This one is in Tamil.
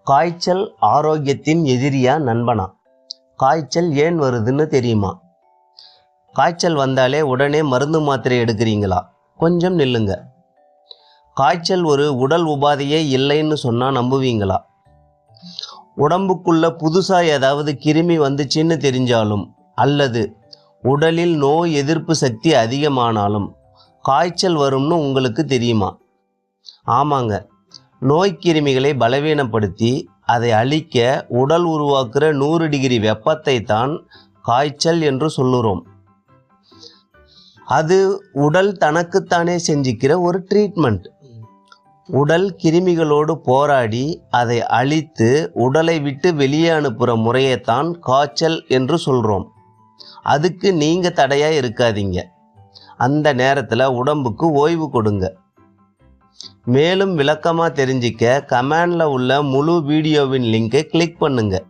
காய்ச்சல் ஆரோக்கியத்தின் எதிரியா நண்பனா? காய்ச்சல் ஏன் வருதுன்னு தெரியுமா? காய்ச்சல் வந்தாலே உடனே மருந்து மாத்திரை எடுக்கிறீங்களா? கொஞ்சம் நில்லுங்க. காய்ச்சல் ஒரு உடல் உபாதையே இல்லைன்னு சொன்னால் நம்புவீங்களா? உடம்புக்குள்ள புதுசாக ஏதாவது கிருமி வந்துச்சின்னு தெரிஞ்சாலும் அல்லது உடலில் நோய் எதிர்ப்பு சக்தி அதிகமானாலும் காய்ச்சல் வரும்னு உங்களுக்கு தெரியுமா? ஆமாங்க, நோய்க்கிருமிகளை பலவீனப்படுத்தி அதை அழிக்க உடல் உருவாக்குற 100 டிகிரி வெப்பத்தை தான் காய்ச்சல் என்று சொல்லுறோம். அது உடல் தனக்குத்தானே செஞ்சுக்கிற ஒரு ட்ரீட்மெண்ட். உடல் கிருமிகளோடு போராடி அதை அழித்து உடலை விட்டு வெளியே அனுப்புகிற முறையைத்தான் காய்ச்சல் என்று சொல்கிறோம். அதுக்கு நீங்கள் தடையாக இருக்காதீங்க. அந்த நேரத்தில் உடம்புக்கு ஓய்வு கொடுங்க. மேலும் விளக்கமாக தெரிஞ்சிக்க கமெண்டில் உள்ள முழு வீடியோவின் லிங்கை கிளிக் பண்ணுங்கள்.